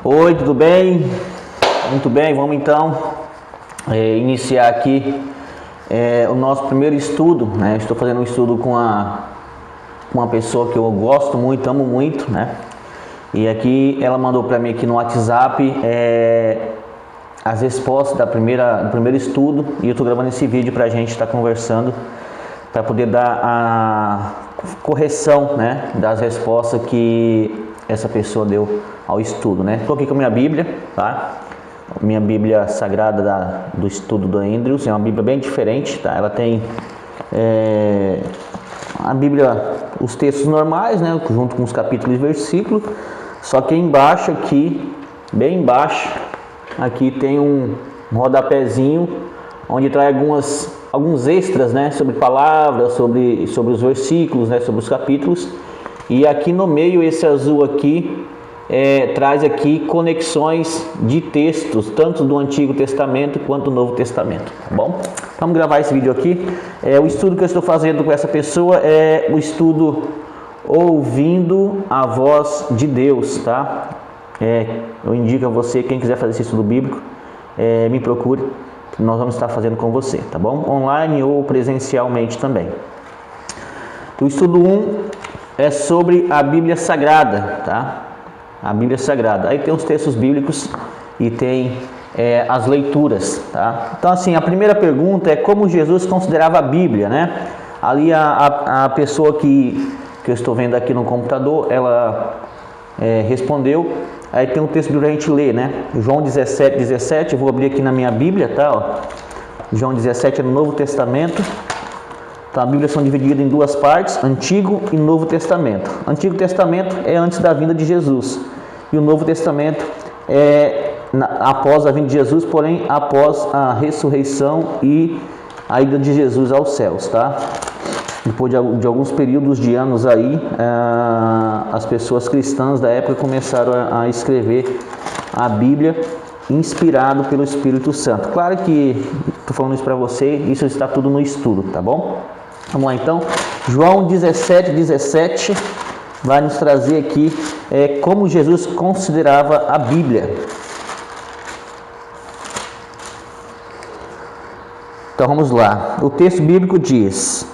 Oi, tudo bem? Muito bem, vamos então iniciar aqui o nosso primeiro estudo, né? Estou fazendo um estudo com uma pessoa que eu gosto muito, amo muito, né? E aqui ela mandou para mim aqui no WhatsApp as respostas do primeiro estudo, e eu estou gravando esse vídeo para a gente estar conversando, para poder dar a correção, né, das respostas que essa pessoa deu ao estudo, né? Estou aqui com a minha Bíblia, tá? Minha Bíblia Sagrada do estudo do Andrews, é uma Bíblia bem diferente, tá? Ela tem a Bíblia, os textos normais, né, junto com os capítulos e versículos, só que embaixo aqui, bem embaixo, aqui tem um rodapézinho, onde traz alguns extras, né, sobre palavras, sobre os versículos, né, sobre os capítulos. E aqui no meio, esse azul aqui, traz aqui conexões de textos, tanto do Antigo Testamento quanto do Novo Testamento, tá bom? Vamos gravar esse vídeo aqui. O estudo que eu estou fazendo com essa pessoa é o estudo Ouvindo a Voz de Deus, tá? Eu indico a você, quem quiser fazer esse estudo bíblico, me procure, nós vamos estar fazendo com você, tá bom? Online ou presencialmente também. O estudo 1 é sobre a Bíblia Sagrada, tá? A Bíblia Sagrada. Aí tem os textos bíblicos e tem as leituras, tá? Então, assim, a primeira pergunta é como Jesus considerava a Bíblia, né? Ali a pessoa que eu estou vendo aqui no computador, ela respondeu. Aí tem um texto bíblico pra gente ler, né? João 17, eu vou abrir aqui na minha Bíblia, tá? Ó. João 17 é no Novo Testamento. Então, a Bíblia são divididas em duas partes, Antigo e Novo Testamento. Antigo Testamento é antes da vinda de Jesus, e o Novo Testamento é após a vinda de Jesus, porém após a ressurreição e a ida de Jesus aos céus, tá? Depois de alguns períodos de anos aí, as pessoas cristãs da época começaram a escrever a Bíblia inspirado pelo Espírito Santo. Claro que estou falando isso para você, isso está tudo no estudo, tá bom? Vamos lá então, João 17 vai nos trazer aqui como Jesus considerava a Bíblia. Então vamos lá, o texto bíblico diz: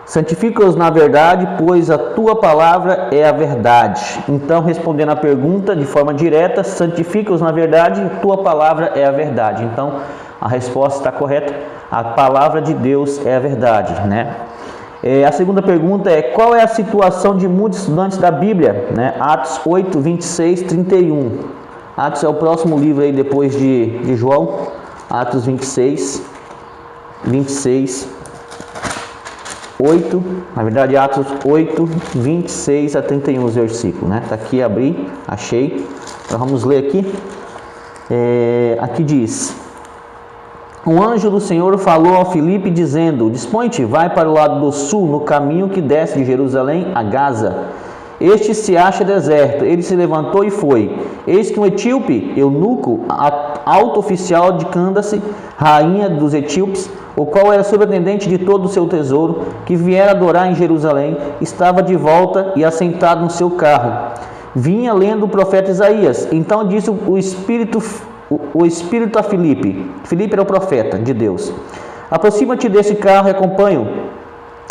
santifica-os na verdade, pois a tua palavra é a verdade. Então, respondendo a pergunta de forma direta, santifica-os na verdade, tua palavra é a verdade. Então, a resposta está correta, a palavra de Deus é a verdade, né? A segunda pergunta é: qual é a situação de muitos estudantes da Bíblia, né? Atos 8, 26, 31. Atos é o próximo livro aí depois de João. Atos 26, 8, na verdade Atos 8, 26 a 31 os versículos, né? Tá aqui, abri, achei. Então vamos ler aqui. Aqui diz: um anjo do Senhor falou ao Filipe dizendo: dispõe-te, vai para o lado do sul, no caminho que desce de Jerusalém a Gaza. Este se acha deserto. Ele se levantou e foi. Eis que um etíope, eunuco, alto oficial de Cândace, rainha dos etíopes, o qual era sobreintendente de todo o seu tesouro, que viera adorar em Jerusalém, estava de volta e assentado no seu carro. Vinha lendo o profeta Isaías. Então disse o Espírito a Filipe. Filipe era o profeta de Deus: aproxima-te desse carro e acompanha-o.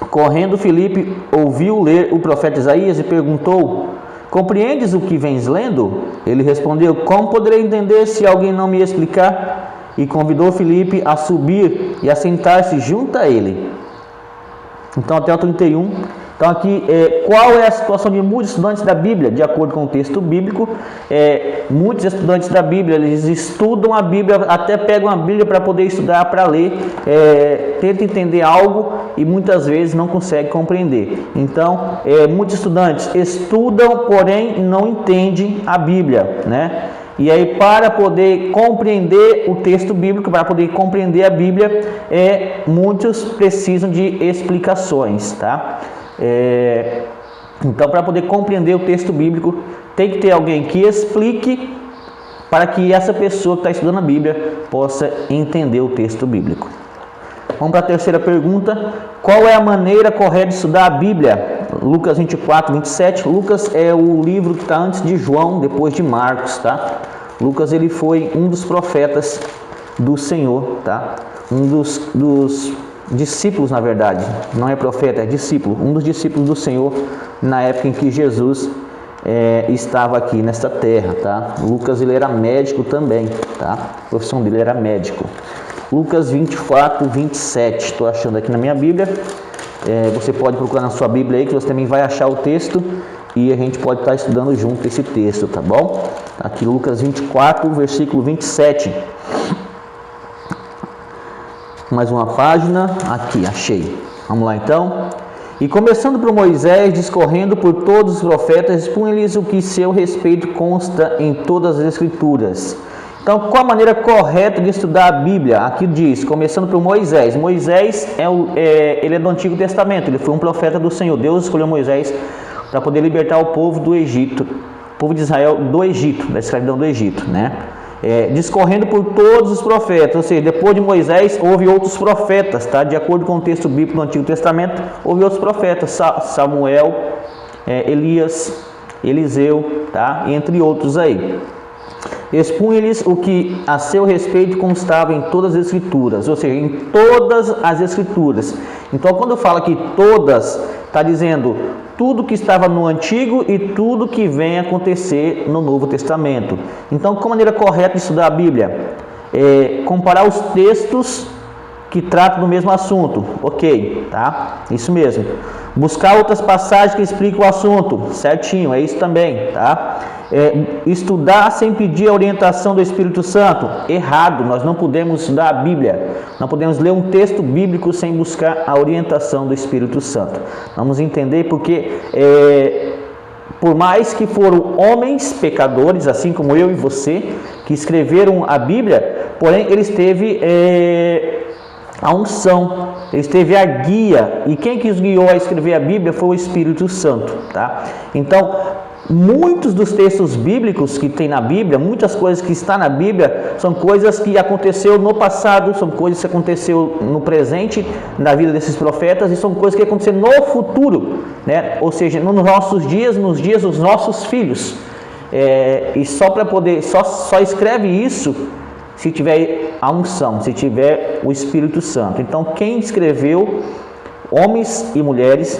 Correndo, Filipe ouviu ler o profeta Isaías e perguntou: compreendes o que vens lendo? Ele respondeu: como poderei entender se alguém não me explicar? E convidou Filipe a subir e a sentar-se junto a ele. Então, até o 31. Então, aqui, qual é a situação de muitos estudantes da Bíblia? De acordo com o texto bíblico, muitos estudantes da Bíblia, eles estudam a Bíblia, até pegam a Bíblia para poder estudar, para ler, tentam entender algo e muitas vezes não conseguem compreender. Então, muitos estudantes estudam, porém não entendem a Bíblia, né? E aí, para poder compreender o texto bíblico, para poder compreender a Bíblia, muitos precisam de explicações, tá? Então, para poder compreender o texto bíblico, tem que ter alguém que explique, para que essa pessoa que está estudando a Bíblia possa entender o texto bíblico. Vamos para a terceira pergunta. Qual é a maneira correta de estudar a Bíblia? Lucas 24, 27. Lucas é o livro que está antes de João, depois de Marcos, tá? Lucas, ele foi um dos profetas do Senhor, tá? Um dos discípulos, na verdade. Não é profeta, é discípulo. Um dos discípulos do Senhor na época em que Jesus estava aqui nesta terra, tá? Lucas, ele era médico também, tá? A profissão dele era médico. Lucas 24, 27. Estou achando aqui na minha Bíblia. Você pode procurar na sua Bíblia aí, que você também vai achar o texto. E a gente pode estar estudando junto esse texto, tá bom? Aqui Lucas 24, versículo 27. Mais uma página. Aqui, achei. Vamos lá então. E começando por Moisés, discorrendo por todos os profetas, expunha-lhes o que seu respeito consta em todas as Escrituras. Então, qual a maneira correta de estudar a Bíblia? Aqui diz, começando por Moisés. Moisés, ele é do Antigo Testamento, ele foi um profeta do Senhor. Deus escolheu Moisés para poder libertar o povo do Egito, o povo de Israel do Egito, da escravidão do Egito, né? Discorrendo por todos os profetas, ou seja, depois de Moisés houve outros profetas, tá? De acordo com o texto bíblico do Antigo Testamento, houve outros profetas, Samuel, Elias, Eliseu, tá? Entre outros aí. Expunha-lhes o que a seu respeito constava em todas as Escrituras, ou seja, em todas as Escrituras. Então, quando fala que todas, está dizendo tudo que estava no Antigo e tudo que vem acontecer no Novo Testamento. Então, qual a maneira correta de estudar a Bíblia? Comparar os textos que tratam do mesmo assunto. Ok, tá? Isso mesmo. Buscar outras passagens que explicam o assunto. Certinho, é isso também, tá? Estudar sem pedir a orientação do Espírito Santo. Errado, nós não podemos estudar a Bíblia. Não podemos ler um texto bíblico sem buscar a orientação do Espírito Santo. Vamos entender porque, por mais que foram homens pecadores, assim como eu e você, que escreveram a Bíblia, porém eles teve a unção, eles teve a guia, e quem que os guiou a escrever a Bíblia foi o Espírito Santo, tá? Então, muitos dos textos bíblicos que tem na Bíblia, muitas coisas que está na Bíblia, são coisas que aconteceu no passado, são coisas que aconteceu no presente, na vida desses profetas, e são coisas que aconteceram no futuro, né? Ou seja, nos nossos dias, nos dias dos nossos filhos. E só para poder, só escreve isso se tiver a unção, se tiver o Espírito Santo. Então, quem escreveu, homens e mulheres,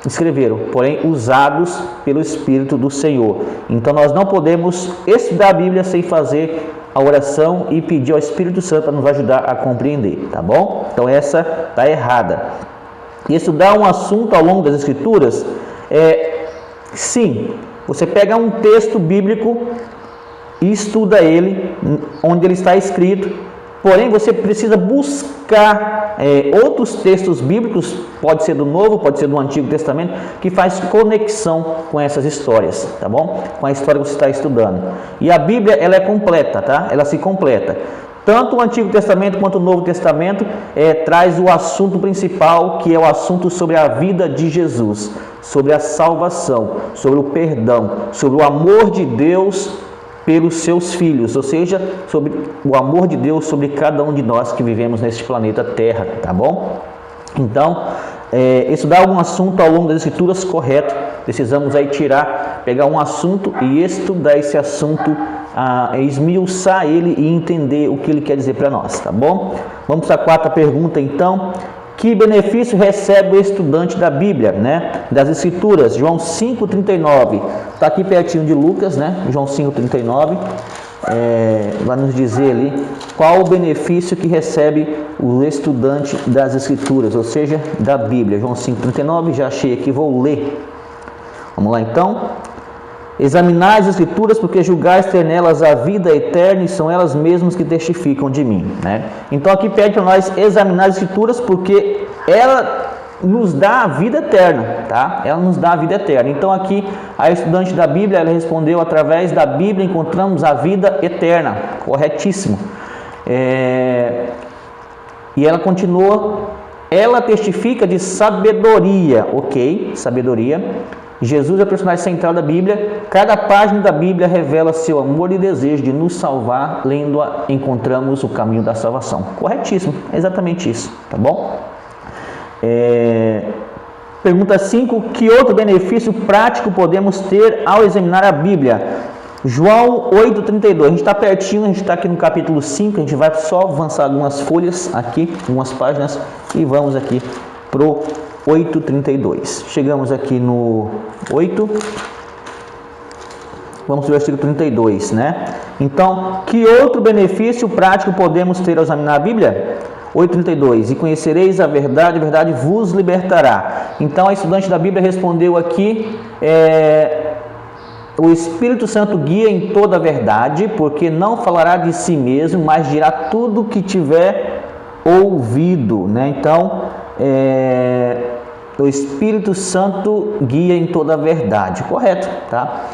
escreveram, porém usados pelo Espírito do Senhor. Então nós não podemos estudar a Bíblia sem fazer a oração e pedir ao Espírito Santo para nos ajudar a compreender, tá bom? Então essa está errada. E estudar um assunto ao longo das Escrituras, sim, você pega um texto bíblico e estuda ele, onde ele está escrito, porém você precisa buscar outros textos bíblicos, pode ser do Novo, pode ser do Antigo Testamento, que faz conexão com essas histórias, tá bom? Com a história que você está estudando. E a Bíblia, ela é completa, tá? Ela se completa. Tanto o Antigo Testamento quanto o Novo Testamento traz o assunto principal, que é o assunto sobre a vida de Jesus, sobre a salvação, sobre o perdão, sobre o amor de Deus pelos seus filhos, ou seja, sobre o amor de Deus sobre cada um de nós que vivemos neste planeta Terra, tá bom? Então, estudar algum assunto ao longo das Escrituras, correto, precisamos aí pegar um assunto e estudar esse assunto, esmiuçar ele e entender o que ele quer dizer para nós, tá bom? Vamos para a quarta pergunta então. Que benefício recebe o estudante da Bíblia, né? Das Escrituras? João 5,39. Está aqui pertinho de Lucas, né? João 5,39. Vai nos dizer ali qual o benefício que recebe o estudante das Escrituras, ou seja, da Bíblia. João 5,39. Já achei aqui, vou ler. Vamos lá então. Examinai as Escrituras, porque julgais ter nelas a vida eterna, e são elas mesmas que testificam de mim, né? Então aqui pede para nós examinar as Escrituras, porque ela nos dá a vida eterna, tá? Ela nos dá a vida eterna. Então aqui a estudante da Bíblia, ela respondeu: através da Bíblia encontramos a vida eterna. Corretíssimo. E ela continua: ela testifica de sabedoria, ok? Sabedoria. Jesus é o personagem central da Bíblia. Cada página da Bíblia revela seu amor e desejo de nos salvar. Lendo-a, encontramos o caminho da salvação. Corretíssimo, é exatamente isso, tá bom? Pergunta 5. Que outro benefício prático podemos ter ao examinar a Bíblia? João 8,32. A gente está pertinho, a gente está aqui no capítulo 5. A gente vai só avançar algumas folhas aqui, algumas páginas, e vamos aqui pro 8,32. Chegamos aqui no 8. Vamos para o versículo 32, né? Então, que outro benefício prático podemos ter ao examinar a Bíblia? 8,32. E conhecereis a verdade vos libertará. Então, a estudante da Bíblia respondeu aqui, o Espírito Santo guia em toda a verdade, porque não falará de si mesmo, mas dirá tudo o que tiver ouvido, né? Então, o Espírito Santo guia em toda a verdade, correto, tá?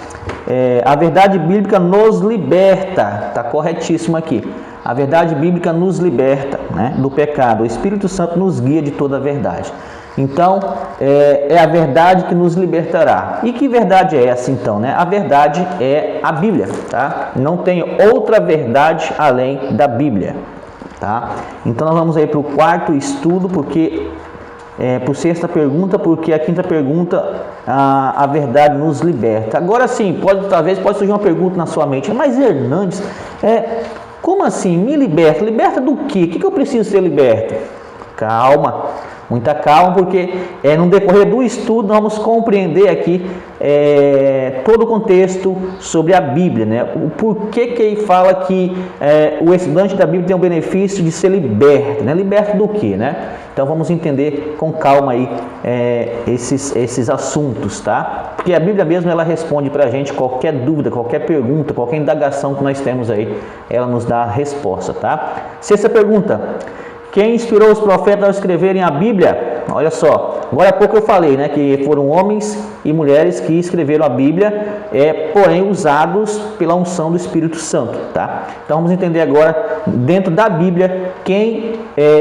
A verdade bíblica nos liberta, tá corretíssimo aqui. A verdade bíblica nos liberta, né, do pecado. O Espírito Santo nos guia de toda a verdade. Então, é a verdade que nos libertará. E que verdade é essa então, né? A verdade é a Bíblia, tá? Não tem outra verdade além da Bíblia, tá? Então nós vamos aí para o quarto estudo, porque por sexta pergunta, porque a quinta pergunta, a verdade nos liberta. Agora sim, talvez pode surgir uma pergunta na sua mente, mas Hernandes, como assim? Me liberta? Liberta do quê? O que eu preciso ser liberto? Calma, muita calma, porque no decorrer do estudo nós vamos compreender aqui todo o contexto sobre a Bíblia, né? O porquê que ele fala que o estudante da Bíblia tem o benefício de ser liberto, né? Liberto do quê, né? Então vamos entender com calma aí esses assuntos, tá? Porque a Bíblia mesmo, ela responde pra gente qualquer dúvida, qualquer pergunta, qualquer indagação que nós temos aí, ela nos dá a resposta, tá? Sexta pergunta. Quem inspirou os profetas a escreverem a Bíblia? Olha só, agora há pouco eu falei, né, que foram homens e mulheres que escreveram a Bíblia, porém usados pela unção do Espírito Santo, tá? Então vamos entender agora, dentro da Bíblia, quem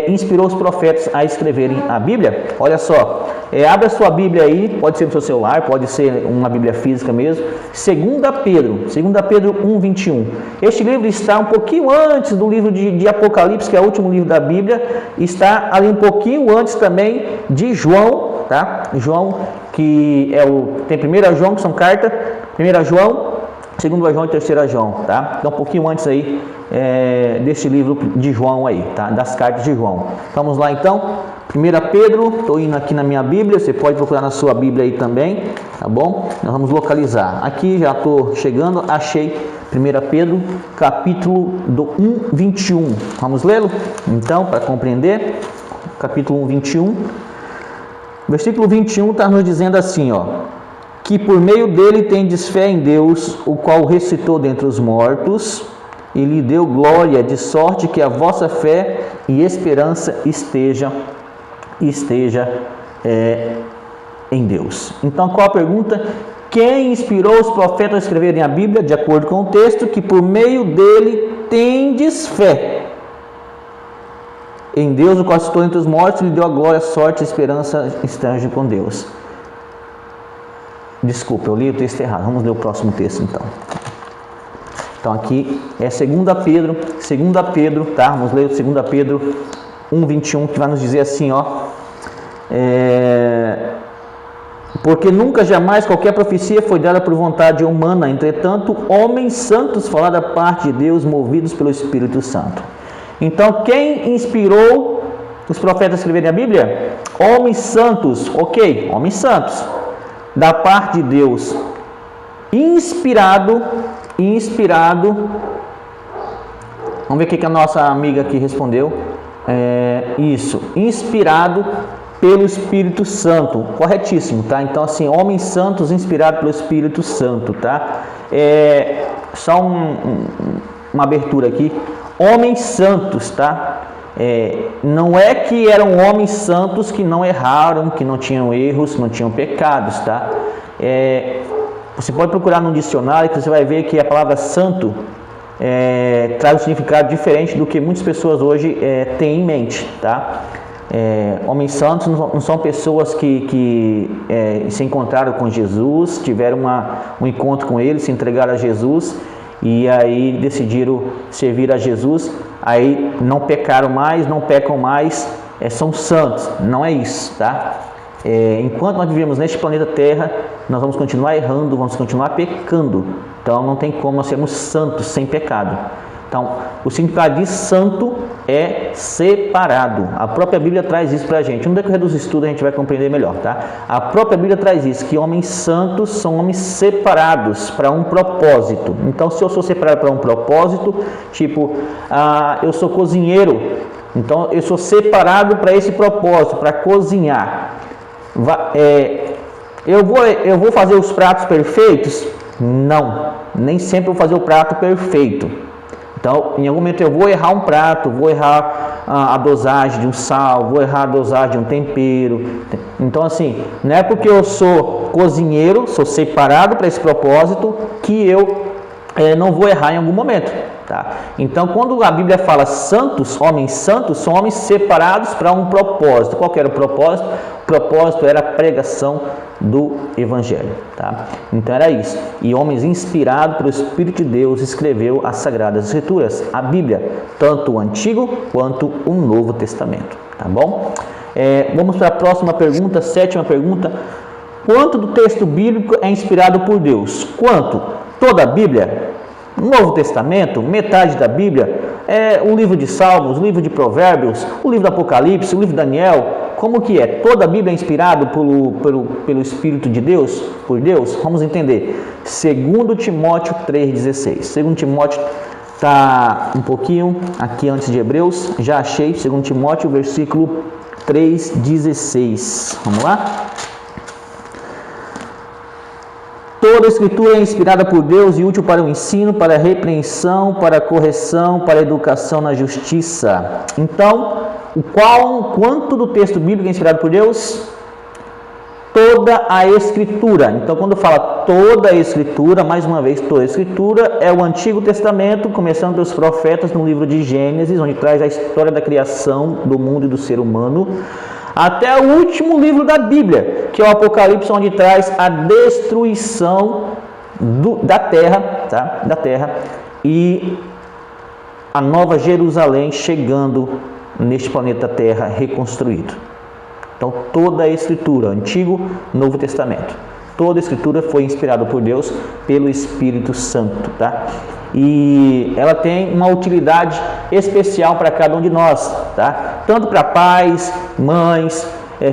inspirou os profetas a escreverem a Bíblia. Olha só, abre a sua Bíblia aí, pode ser no seu celular, pode ser uma Bíblia física mesmo. 2 Pedro 1:21. Este livro está um pouquinho antes do livro de Apocalipse, que é o último livro da Bíblia, está ali um pouquinho antes também de João, tá? João, que tem 1 João, que são cartas, 1 João, 2 João e 3 João, tá? Então um pouquinho antes aí desse livro de João aí, tá? Das cartas de João. Vamos lá então, 1 Pedro, estou indo aqui na minha Bíblia, você pode procurar na sua Bíblia aí também, tá bom? Nós vamos localizar. Aqui já estou chegando, achei 1 Pedro, capítulo 1:21. Vamos lê-lo? Então, para compreender, capítulo 1:21. Versículo 21 está nos dizendo assim, ó: que por meio dele tendes fé em Deus, o qual o ressuscitou dentre os mortos, e lhe deu glória, de sorte que a vossa fé e esperança esteja em Deus. Então, qual a pergunta? Quem inspirou os profetas a escreverem a Bíblia? De acordo com o texto, que por meio dele tendes fé em Deus, o qual ressuscitou entre os mortos, e lhe deu a glória, sorte e esperança estejam com Deus. Desculpa, eu li o texto errado. Vamos ler o próximo texto então. Então aqui é 2 Pedro, tá? Vamos ler o 2 Pedro 1:21, que vai nos dizer assim, ó: porque nunca jamais qualquer profecia foi dada por vontade humana, entretanto homens santos falaram da parte de Deus, movidos pelo Espírito Santo. Então quem inspirou os profetas a escreverem a Bíblia? Homens santos, ok, homens santos, da parte de Deus, inspirado. Vamos ver o que a nossa amiga aqui respondeu. Inspirado pelo Espírito Santo, corretíssimo, tá? Então assim, homens santos inspirados pelo Espírito Santo, tá? Só uma abertura aqui. Homens santos, tá? Não é que eram homens santos que não erraram, que não tinham erros, não tinham pecados, tá? Você pode procurar no dicionário, que você vai ver que a palavra santo traz um significado diferente do que muitas pessoas hoje têm em mente, tá? Homens santos não são pessoas que se encontraram com Jesus, tiveram um encontro com Ele, se entregaram a Jesus e aí decidiram servir a Jesus, aí não pecaram mais, não pecam mais, são santos. Não é isso, tá? Enquanto nós vivemos neste planeta Terra, nós vamos continuar errando, vamos continuar pecando. Então não tem como nós sermos santos sem pecado. Então, o significado de santo é separado. A própria Bíblia traz isso para a gente. No decorrer dos estudos a gente vai compreender melhor, tá? A própria Bíblia traz isso, que homens santos são homens separados para um propósito. Então, se eu sou separado para um propósito, tipo, eu sou cozinheiro, então eu sou separado para esse propósito, para cozinhar. Eu vou fazer os pratos perfeitos? Não, nem sempre eu vou fazer o prato perfeito. Então, em algum momento eu vou errar um prato, vou errar a dosagem de um sal, vou errar a dosagem de um tempero. Então, assim, não é porque eu sou cozinheiro, sou separado para esse propósito, que eu não vou errar em algum momento. Tá? Então, quando a Bíblia fala santos, são homens separados para um propósito. Qual que era o propósito? O propósito era a pregação do Evangelho. Tá? Então era isso. E homens inspirados pelo Espírito de Deus escreveu as Sagradas Escrituras, a Bíblia, tanto o Antigo quanto o Novo Testamento. Tá bom? Vamos para a próxima pergunta, sétima pergunta. Quanto do texto bíblico é inspirado por Deus? Quanto? Toda a Bíblia? No Novo Testamento, metade da Bíblia, o livro de Salmos, o livro de Provérbios, o livro do Apocalipse, o livro de Daniel. Como que é? Toda a Bíblia é inspirada pelo Espírito de Deus, por Deus? Vamos entender. 2 Timóteo 3,16. 2 Timóteo está um pouquinho aqui antes de Hebreus. Já achei, 2 Timóteo, versículo 3,16. Vamos lá? Toda a Escritura é inspirada por Deus e útil para o ensino, para a repreensão, para a correção, para a educação na justiça. Então, quanto do texto bíblico é inspirado por Deus? Toda a Escritura. Então, quando fala toda a Escritura, mais uma vez, toda a Escritura é o Antigo Testamento, começando pelos profetas no livro de Gênesis, onde traz a história da criação do mundo e do ser humano, até o último livro da Bíblia, que é o Apocalipse, onde traz a destruição da terra, tá? Da terra, e a nova Jerusalém chegando neste planeta Terra reconstruído. Então, toda a Escritura, Antigo e Novo Testamento, toda a Escritura foi inspirada por Deus, pelo Espírito Santo, tá? E ela tem uma utilidade especial para cada um de nós, tá? Tanto para pais, mães,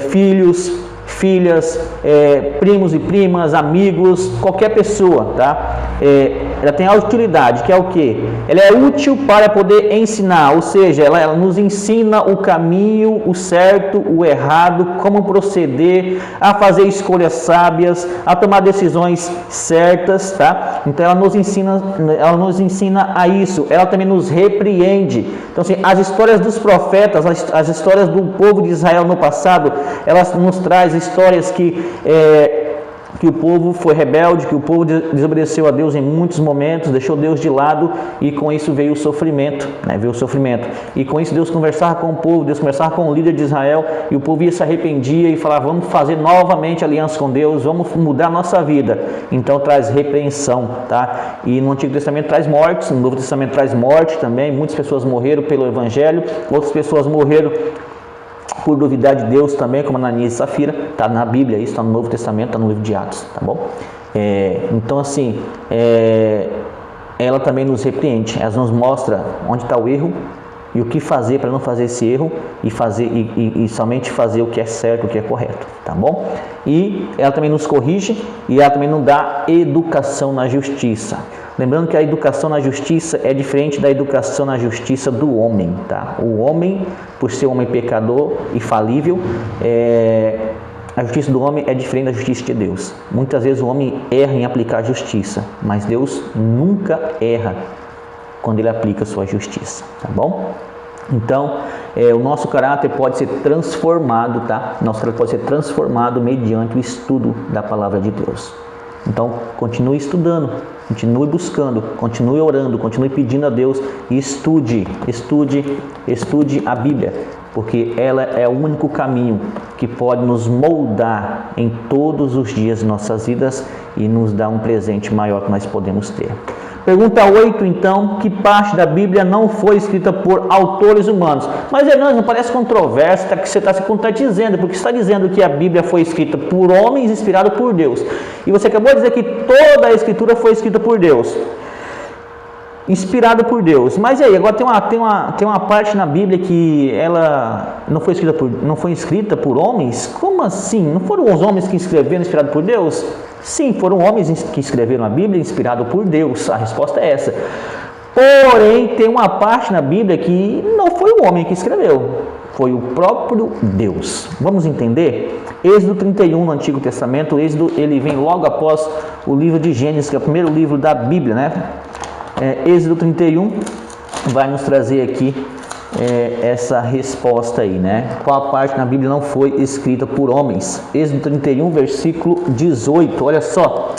filhos, filhas, primos e primas, amigos, qualquer pessoa, tá? Ela tem a utilidade, que é o quê? Ela é útil para poder ensinar, ou seja, ela nos ensina o caminho, o certo, o errado, como proceder, a fazer escolhas sábias, a tomar decisões certas, tá? Então ela nos ensina a isso. Ela também nos repreende. Então, assim, as histórias dos profetas, as histórias do povo de Israel no passado, elas nos traz histórias que o povo foi rebelde, que o povo desobedeceu a Deus em muitos momentos, deixou Deus de lado e com isso veio o sofrimento, né? Veio o sofrimento. E com isso Deus conversava com o povo, Deus conversava com o líder de Israel e o povo ia se arrependia e falava, vamos fazer novamente aliança com Deus, vamos mudar a nossa vida. Então traz repreensão, tá? E no Antigo Testamento traz mortes, no Novo Testamento traz morte também, muitas pessoas morreram pelo Evangelho, outras pessoas morreram por duvidar de Deus também, como Ananias e Safira, está na Bíblia, isso está no Novo Testamento, está no livro de Atos, tá bom? Então assim, ela também nos repreende, ela nos mostra onde está o erro e o que fazer para não fazer esse erro e somente fazer o que é certo, o que é correto, tá bom? E ela também nos corrige e ela também nos dá educação na justiça. Lembrando que a educação na justiça é diferente da educação na justiça do homem, tá? O homem, por ser um homem pecador e falível, a justiça do homem é diferente da justiça de Deus. Muitas vezes o homem erra em aplicar a justiça, mas Deus nunca erra quando Ele aplica a sua justiça, tá bom? Então, o nosso caráter pode ser transformado, tá? Nosso caráter pode ser transformado mediante o estudo da Palavra de Deus. Então, continue estudando, continue buscando, continue orando, continue pedindo a Deus e estude a Bíblia. porque ela é o único caminho que pode nos moldar em todos os dias de nossas vidas e nos dar um presente maior que nós podemos ter. Pergunta 8, então, que parte da Bíblia não foi escrita por autores humanos? Mas, Hernandes, não parece controverso, que você está se contradizendo, porque você está dizendo que a Bíblia foi escrita por homens inspirada por Deus. E você acabou de dizer que toda a Escritura foi escrita por Deus. Inspirada por Deus. Mas e aí, agora tem uma parte na Bíblia que ela não foi escrita por homens? Como assim? Não foram os homens que escreveram inspirado por Deus? Sim, foram homens que escreveram a Bíblia inspirado por Deus. A resposta é essa. Porém, tem uma parte na Bíblia que não foi o homem que escreveu, foi o próprio Deus. Vamos entender? Êxodo 31 no Antigo Testamento. Êxodo, ele vem logo após o livro de Gênesis, que é o primeiro livro da Bíblia, né? Êxodo 31 vai nos trazer aqui essa resposta aí, né? Qual parte na Bíblia não foi escrita por homens? Êxodo 31, versículo 18, olha só.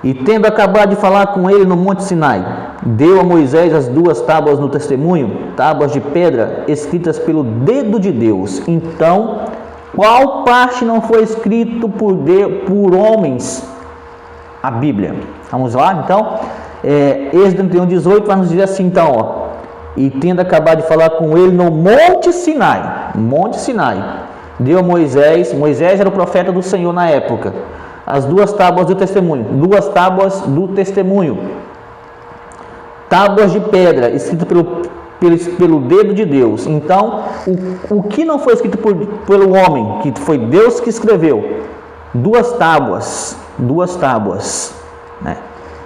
E tendo acabado de falar com ele no Monte Sinai, deu a Moisés as 2 tábuas no testemunho, tábuas de pedra, escritas pelo dedo de Deus. Então, qual parte não foi escrito por homens? A Bíblia. Vamos lá, então. Êxodo 31, 18 vai nos dizer assim, então, ó. E tendo acabado de falar com ele no Monte Sinai, deu a Moisés era o profeta do Senhor na época, as 2 tábuas do testemunho, tábuas de pedra, escritas pelo dedo de Deus. Então, o que não foi escrito pelo homem, que foi Deus que escreveu? 2 tábuas, né?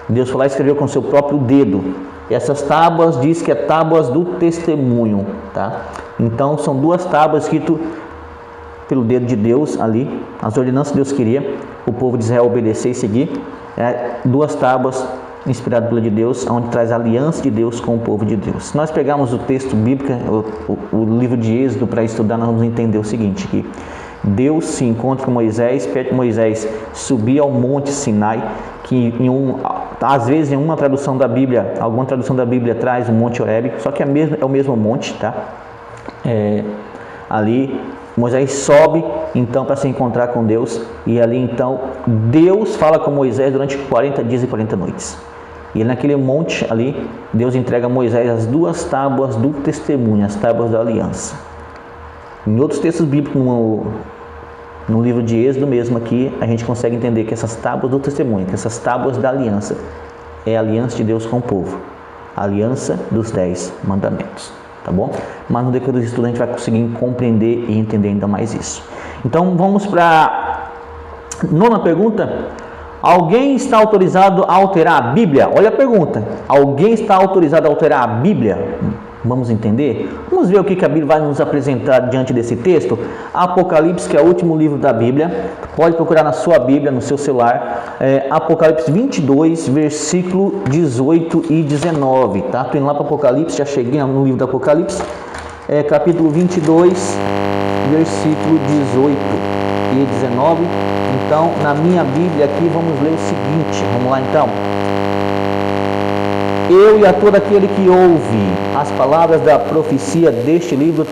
Deus foi lá e escreveu com seu próprio dedo. Essas tábuas diz que é tábuas do testemunho, tá? Então são 2 tábuas escritas pelo dedo de Deus ali, as ordenanças que Deus queria o povo de Israel obedecer e seguir. 2 tábuas inspiradas pelo de Deus, onde traz a aliança de Deus com o povo de Deus. Se nós pegarmos o texto bíblico, o livro de Êxodo para estudar, nós vamos entender o seguinte, que Deus se encontra com Moisés, pede que Moisés subir ao Monte Sinai, que às vezes em uma tradução da Bíblia, alguma tradução da Bíblia traz o Monte Horebe, só que é o mesmo monte, tá? Ali Moisés sobe então para se encontrar com Deus, e ali então Deus fala com Moisés durante 40 dias e 40 noites. E naquele monte ali, Deus entrega a Moisés as 2 tábuas do testemunho, as tábuas da aliança. Em outros textos bíblicos, no livro de Êxodo mesmo aqui, a gente consegue entender que essas tábuas do testemunho, que essas tábuas da aliança, é a aliança de Deus com o povo, a aliança dos 10 mandamentos, tá bom? Mas no decorrer do estudo a gente vai conseguir compreender e entender ainda mais isso. Então vamos para a 9ª pergunta. Alguém está autorizado a alterar a Bíblia? Olha a pergunta. Alguém está autorizado a alterar a Bíblia? Vamos entender? Vamos ver o que a Bíblia vai nos apresentar diante desse texto. Apocalipse, que é o último livro da Bíblia. Pode procurar na sua Bíblia, no seu celular. Apocalipse 22, versículo 18 e 19. Tá? Estou indo lá para Apocalipse, já cheguei no livro do Apocalipse. Capítulo 22, versículo 18 e 19. Então, na minha Bíblia aqui, vamos ler o seguinte. Vamos lá então. Eu e a todo aquele que ouve as palavras da profecia deste livro